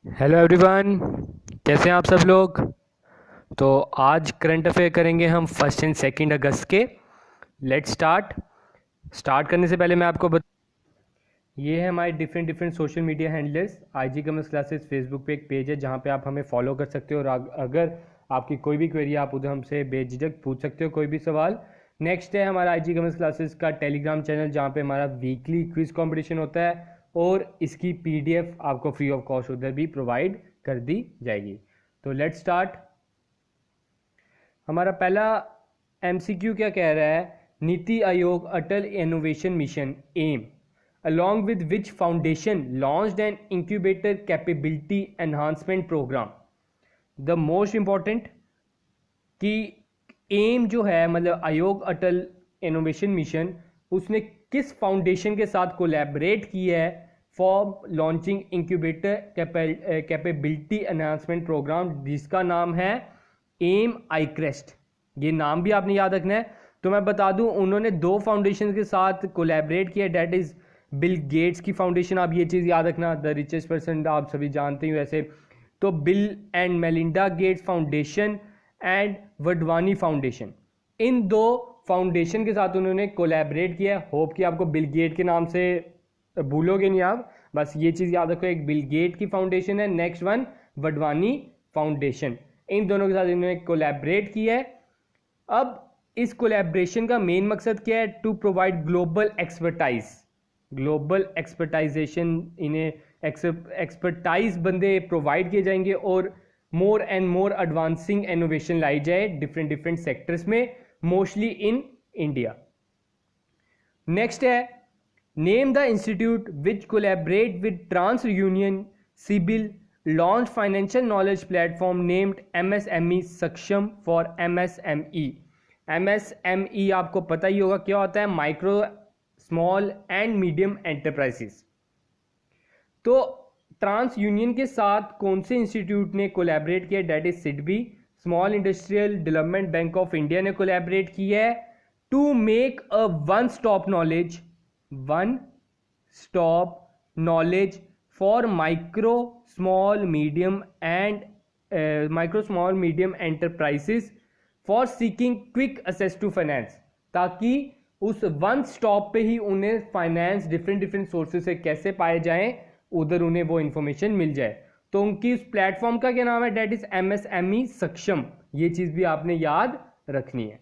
Hello everyone, कैसे हैं आप सब लोग। तो आज करंट अफेयर करेंगे हम 1 एंड 2 अगस्त के। लेट्स स्टार्ट करने से पहले मैं आपको ये है हमारे different different social media handles. IG commerce classes Facebook पे एक पेज है जहाँ पे आप हमें फॉलो कर सकते हो, और अगर आपकी कोई भी क्वेरी आप उधर हमसे बेझिझक पूछ सकते हो कोई भी सवाल। नेक्स्ट है हमारा IG कॉमर्स क्लासेस का टेलीग्राम चैनल जहाँ पे हमारा वीकली क्विज कंपटीशन होता है, और इसकी PDF आपको फ्री ऑफ कॉस्ट उधर भी प्रोवाइड कर दी जाएगी। तो लेट्स स्टार्ट। हमारा पहला MCQ क्या कह रहा है। Niti Aayog Atal innovation mission M along with which foundation launched an incubator capability enhancement program। the most important कि एम जो है मतलब आयोग अटल इनोवेशन मिशन, उसने किस फाउंडेशन के साथ कोलैबोरेट किया है for launching incubator capability enhancement programme, जिसका नाम है एम आईक्रेस्ट। ये नाम भी आपने याद रखना है। तो मैं बता दूं, उन्होंने 2 फाउंडेशन के साथ कोलैबोरेट किया, डेट इज बिल गेट्स की फाउंडेशन। आप ये चीज़ याद रखना, द रिचेस्ट पर्सन आप सभी जानते हैं वैसे। तो Bill and Melinda Gates foundation and Wadhwani foundation, इन 2 फाउंडेशन के साथ उन्होंने कोलैबोरेट किया। होप कि आपको बिल गेट के नाम से भूलोगे नहीं आप, बस ये चीज़ याद रखो, एक बिल गेट की फाउंडेशन है, नेक्स्ट वन वडवानी फाउंडेशन। इन दोनों के साथ इन्होंने कोलैबोरेट किया है। अब इस कोलैबोरेशन का मेन मकसद क्या है, टू प्रोवाइड ग्लोबल एक्सपर्टाइजेशन। इन्हें एक्सपर्टाइज बंदे प्रोवाइड किए जाएंगे और more and more advancing innovation लाई जाए डिफरेंट डिफरेंट सेक्टर्स में, मोस्टली इन इंडिया। नेक्स्ट है name the institute which collaborate with TransUnion CIBIL launch financial knowledge platform named MSME Saksham for MSME। MSME आपको पता ही होगा क्या होता है, micro small and medium enterprises. तो ट्रांस यूनियन के साथ कौन से इंस्टीट्यूट ने कोलैबोरेट किया, that is SIDBI. Small industrial development bank of India ने कोलैबोरेट किया है to make a one stop knowledge for micro small medium enterprises for seeking quick access to finance, ताकि उस वन स्टॉप पे ही उन्हें finance different different sources से कैसे पाए जाएं, उधर उन्हें वो इंफॉर्मेशन मिल जाए। तो उनकी उस प्लेटफॉर्म का क्या नाम है, डेट इज MSME सक्षम। ये चीज भी आपने याद रखनी है।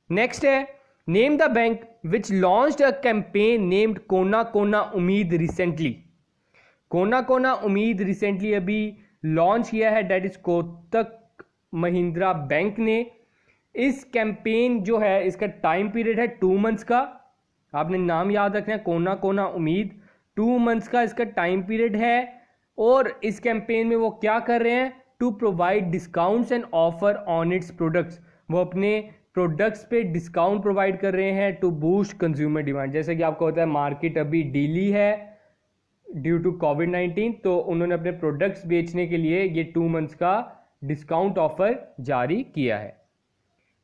नेक्स्ट है name the bank which launched a campaign named कोना कोना उम्मीद रिसेंटली। कोना कोना उम्मीद रिसेंटली अभी लॉन्च किया है, that is Kotak Mahindra bank ने। इस कैंपेन जो है इसका टाइम पीरियड है 2 मंथ्स का। आपने नाम याद रखना है, कोना कोना उम्मीद। 2 मंथ्स का इसका टाइम पीरियड है, और इस कैंपेन में वो क्या कर रहे हैं, to provide discounts and offer on its products. वो अपने प्रोडक्ट्स पे डिस्काउंट प्रोवाइड कर रहे हैं टू बूस्ट कंज्यूमर डिमांड। जैसे कि आपको होता है मार्केट अभी डीली है ड्यू टू कोविड-19, तो उन्होंने अपने प्रोडक्ट्स बेचने के लिए ये 2 मंथ्स का डिस्काउंट ऑफर जारी किया है।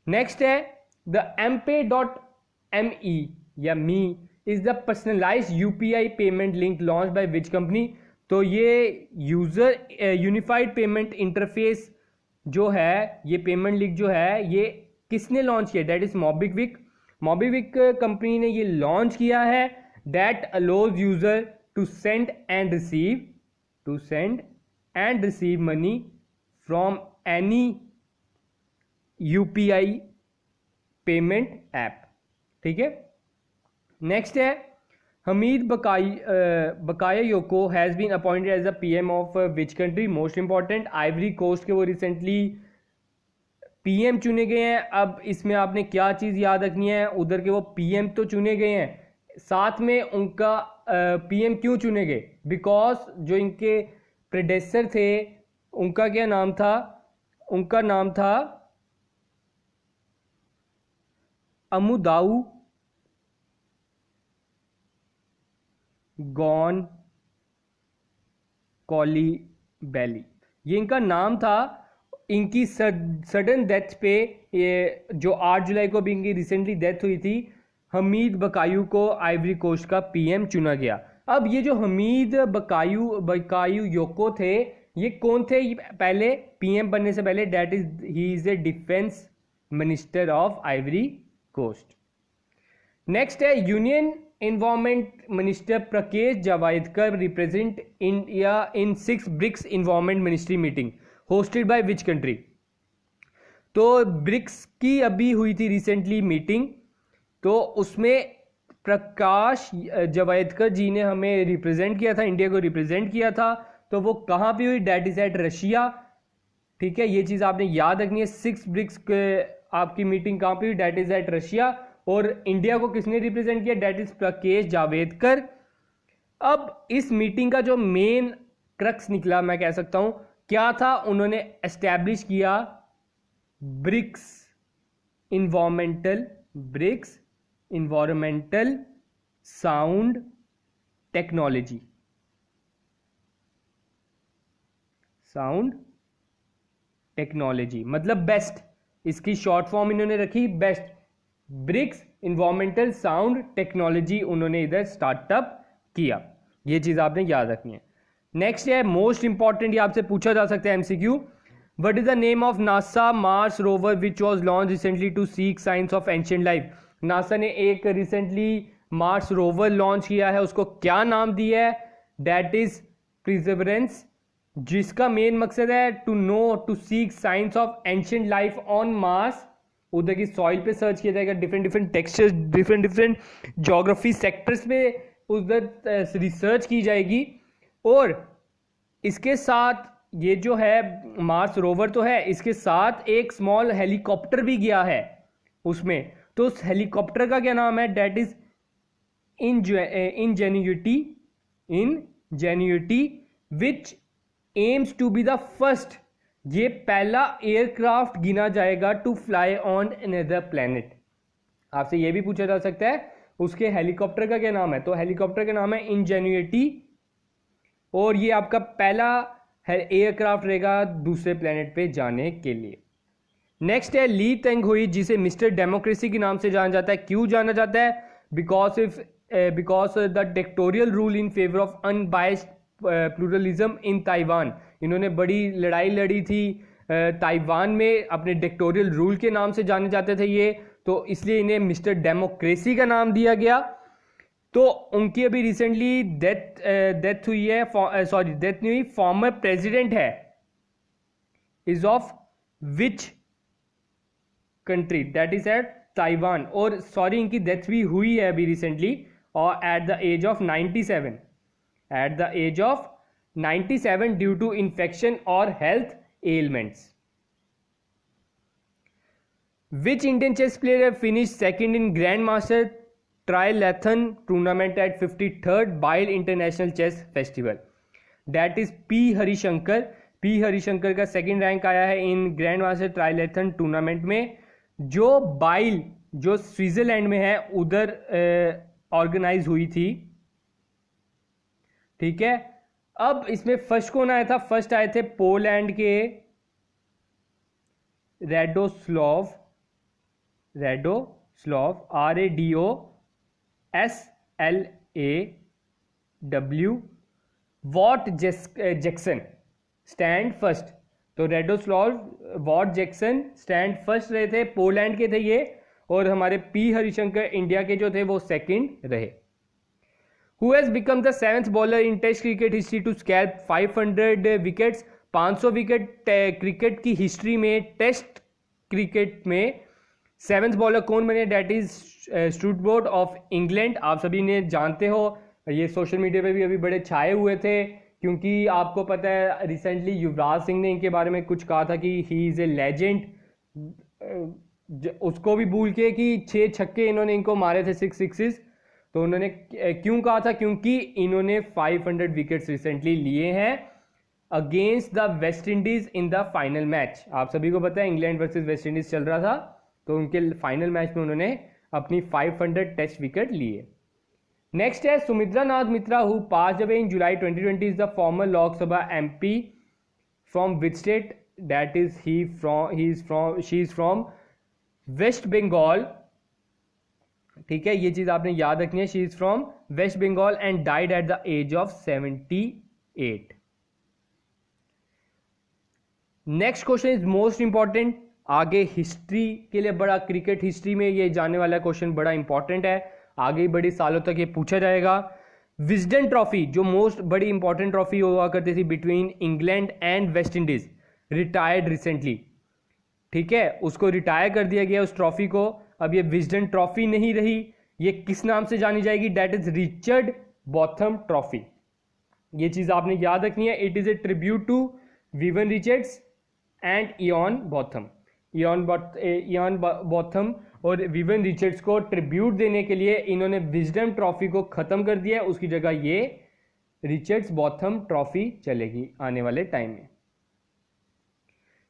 नेक्स्ट है द MPay.me या me is the personalised UPI payment link launch by which company. तो ये यूजर यूनिफाइड पेमेंट इंटरफेस जो है, ये पेमेंट लिंक जो है, ये किसने लॉन्च किया, डेट इज मोबिक्विक कंपनी ने ये लॉन्च किया है। That allows user to send and receive money from any UPI payment app. ठीक है। नेक्स्ट है Hamed Bakayoko has been appointed as the PM of which country. Most important, Ivory Coast के वो recently PM चुने गए हैं। अब इसमें आपने क्या चीज़ याद रखनी है, उधर के वो PM तो चुने गए हैं, साथ में उनका PM क्यों चुने गए, बिकॉज जो इनके प्रेडेसर थे उनका क्या नाम था, उनका नाम था अमुदाऊ गॉन कॉली बैली, ये इनका नाम था। इनकी सडन डेथ पे, ये जो 8 जुलाई को भी इनकी रिसेंटली डेथ हुई थी, हमीद बकायू को आइवरी कोस्ट का PM चुना गया। अब ये जो हमीद बकायू योको थे, ये कौन थे पहले पीएम बनने से पहले? That is he is a defence minister of Ivory Coast. Next है union environment minister Prakash Javadekar represent India in 6 BRICS environment ministry meeting hosted by which country? तो ब्रिक्स की अभी हुई थी रिसेंटली मीटिंग, तो उसमें प्रकाश जावड़ेकर जी ने हमें रिप्रेजेंट किया था, इंडिया को रिप्रेजेंट किया था। तो वो कहाँ पे हुई? That is at Russia. ठीक है, ये चीज़ आपने याद रखनी है। 6 ब्रिक्स आपकी मीटिंग कहाँ पे हुई? That is at Russia. और इंडिया को किसने रिप्रेजेंट किया? That is Prakash Javadekar. अब इस मीटिंग का जो मेन क्रक्स निकला, मैं कह सकता हूं, क्या था? उन्होंने एस्टैब्लिश किया ब्रिक्स इन्वायरमेंटल साउंड टेक्नोलॉजी, मतलब बेस्ट। इसकी शॉर्ट फॉर्म इन्होंने रखी BEST. BRICS environmental sound technology उन्होंने इधर स्टार्टअप किया। ये चीज आपने याद रखनी है। नेक्स्ट है मोस्ट इंपॉर्टेंट, ये आपसे पूछा जा सकता है MCQ. What is the name of NASA Mars rover which was launch recently to seek science of ancient life? NASA ने एक रिसेंटली मार्स रोवर लॉन्च किया है, उसको क्या नाम दिया है? दैट इज परसिवरेंस, जिसका मेन मकसद है to seek science of ancient life on Mars. उधर की सॉइल पे सर्च किया जाएगा, different textures, different geography sectors पे उधर रिसर्च की जाएगी। और इसके साथ ये जो है मार्स रोवर तो है, इसके साथ एक स्मॉल हेलीकॉप्टर भी गया है उसमें। तो उस हेलीकॉप्टर का क्या नाम है? That is Ingenuity which aims to be the first. ये पहला एयरक्राफ्ट गिना जाएगा to fly on another planet. आपसे ये भी पूछा जा सकता है उसके हेलीकॉप्टर का क्या नाम है? तो हेलीकॉप्टर का नाम है इंजेन्युटी, और ये आपका पहला एयरक्राफ्ट रहेगा दूसरे प्लेनेट पे जाने के लिए। नेक्स्ट है ली तेंग हुई, जिसे मिस्टर डेमोक्रेसी के नाम से जाना जाता है। क्यों जाना जाता है? Because the dictatorial rule in favour of unbiased pluralism in Taiwan. इन्होंने बड़ी लड़ाई लड़ी थी ताइवान में, अपने डिक्टेटोरियल रूल के नाम से जाने जाते थे ये, तो इसलिए इन्हें मिस्टर डेमोक्रेसी का नाम दिया गया। तो उनकी अभी रिसेंटली डेथ हुई है, डेथ नहीं हुई, फॉर्मर प्रेसिडेंट है, is of which country? That is at Taiwan. और सॉरी, इनकी डेथ भी हुई है अभी रिसेंटली, और at the age of 97 due to infection और health ailments. Which Indian chess player finish second in grandmaster triathlon tournament at 53rd Biel international chess festival? That is P Harishankar. P Harishankar का second rank आया है in grandmaster triathlon tournament में, जो bile जो Switzerland में है उधर organise हुई थी। ठीक है, अब इसमें फर्स्ट कौन आया था? फर्स्ट आए थे पोलैंड के रेडोस्लॉव, RADOSLAW what Jackson stand first. तो रेडोस्लॉव वॉट जैक्सन स्टैंड फर्स्ट रहे थे, पोलैंड के थे ये, और हमारे पी हरिशंकर इंडिया के जो थे वो सेकंड रहे। Who has become the 7th bowler in Test cricket history to scalp 500 wickets? 500 wicket cricket की हिस्ट्री में, टेस्ट क्रिकेट में 7th बॉलर कौन बने? That is Stuart Broad of England. आप सभी ने जानते हो, ये सोशल मीडिया पे भी अभी बड़े छाए हुए थे, क्योंकि आपको पता है रिसेंटली युवराज सिंह ने इनके बारे में कुछ कहा था कि ही इज ए लेजेंड। उसको भी भूल के कि 6 छक्के इन्होंने इनको मारे थे, 6 सिक्सेस। तो उन्होंने क्यों कहा था? क्योंकि इन्होंने 500 विकेट्स रिसेंटली लिए हैं against the West Indies in the final match. आप सभी को पता है इंग्लैंड वर्सेस वेस्ट इंडीज चल रहा था, तो उनके फाइनल मैच में उन्होंने अपनी 500 टेस्ट विकेट लिए। नेक्स्ट है Sumitra Nath Mitra, who passed away in July 2020, is the former Lok Sabha MP from which state? That is she is from West Bengal. ठीक है, ये चीज आपने याद रखनी है। She is from West Bengal and died at the age of 78। Next question is most important, आगे history के लिए बड़ा, क्रिकेट हिस्ट्री में ये जाने वाला क्वेश्चन बड़ा इंपॉर्टेंट है, आगे बड़ी सालों तक ये पूछा जाएगा। विजडन ट्रॉफी जो मोस्ट बड़ी इंपॉर्टेंट ट्रॉफी हुआ करती थी between England and West Indies, retired recently, ठीक है, उसको रिटायर कर दिया गया उस ट्रॉफी को। अब ये विजडन ट्रॉफी नहीं रही, ये किस नाम से जानी जाएगी? That is Richard Botham trophy. ये चीज आपने याद रखनी है। It is a tribute to Vivian Richards and Ian Botham. Ian Botham और विवन रिचर्ड्स को ट्रिब्यूट देने के लिए इन्होंने विजडन ट्रॉफी को खत्म कर दिया है, उसकी जगह ये रिचर्ड्स बॉथम ट्रॉफी चलेगी आने वाले टाइम में।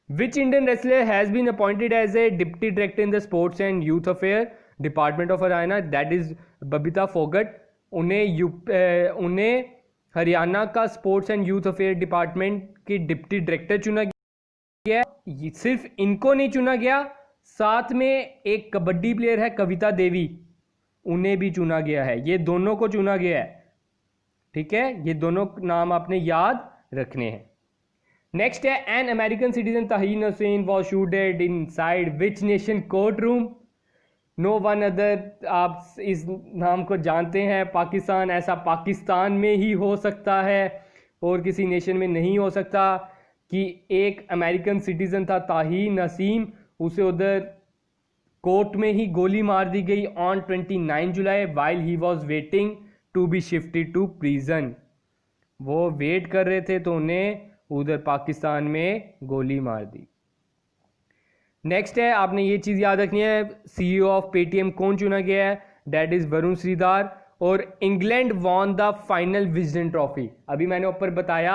Which Indian wrestler has been appointed as a deputy director in the sports and youth affair department of Haryana? That is Babita Phogat। उन्हें हरियाणा का sports and youth affair department के deputy director चुना गया। सिर्फ इनको नहीं चुना गया, साथ में एक कबड्डी प्लेयर है कविता देवी, उन्हें भी चुना गया है। ये दोनों को चुना गया है, ठीक है, ये दोनों नाम आपने याद रखने हैं। नेक्स्ट है, an American citizen Tahin Hussain was shooted inside which nation courtroom? No one other. आप इस नाम को जानते हैं, पाकिस्तान। ऐसा पाकिस्तान में ही हो सकता है और किसी नेशन में नहीं हो सकता कि एक अमेरिकन सिटीजन था ताहीन नसीम, उसे उधर कोर्ट में ही गोली मार दी गई on 29 July while he was waiting to be shifted to prison. वो वेट कर रहे थे तो उन्हें उधर पाकिस्तान में गोली मार दी। नेक्स्ट है, आपने ये चीज याद रखनी है, सीईओ ऑफ पेटीएम कौन चुना गया है? That is Varun Sridhar. और England won the final Wisden trophy. अभी मैंने ऊपर बताया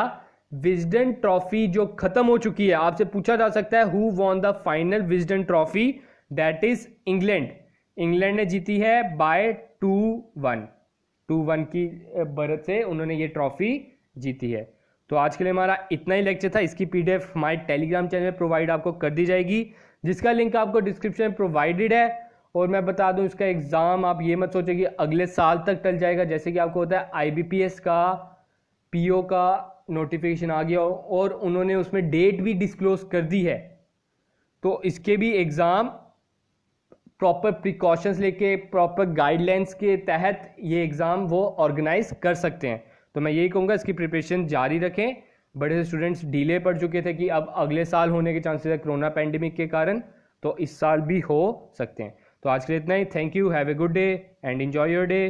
विजडन ट्रॉफी जो खत्म हो चुकी है, आपसे पूछा जा सकता है who won the final Wisden trophy? That is England. England ने जीती है बाय 2-1 की बढ़त से उन्होंने ये ट्रॉफी जीती है। तो आज के लिए हमारा इतना ही लेक्चर था। इसकी पीडीएफ हमारे टेलीग्राम चैनल में प्रोवाइड आपको कर दी जाएगी, जिसका लिंक आपको डिस्क्रिप्शन में प्रोवाइडेड है। और मैं बता दूं, इसका एग्जाम आप ये मत सोचें कि अगले साल तक टल जाएगा, जैसे कि आपको होता है आईबीपीएस का, पीओ का नोटिफिकेशन आ गया और उन्होंने उसमें डेट भी डिस्क्लोज कर दी है, तो इसके भी एग्जाम प्रॉपर प्रिकॉशंस लेके, प्रॉपर गाइडलाइंस के तहत ये एग्जाम वो ऑर्गेनाइज कर सकते हैं। तो मैं यही कहूँगा, इसकी प्रिपरेशन जारी रखें। बड़े से स्टूडेंट्स डिले पड़ चुके थे कि अब अगले साल होने के चांसेस है कोरोना पैंडेमिक के कारण, तो इस साल भी हो सकते हैं। तो आज के लिए इतना ही। Thank you, have a good day and enjoy your day.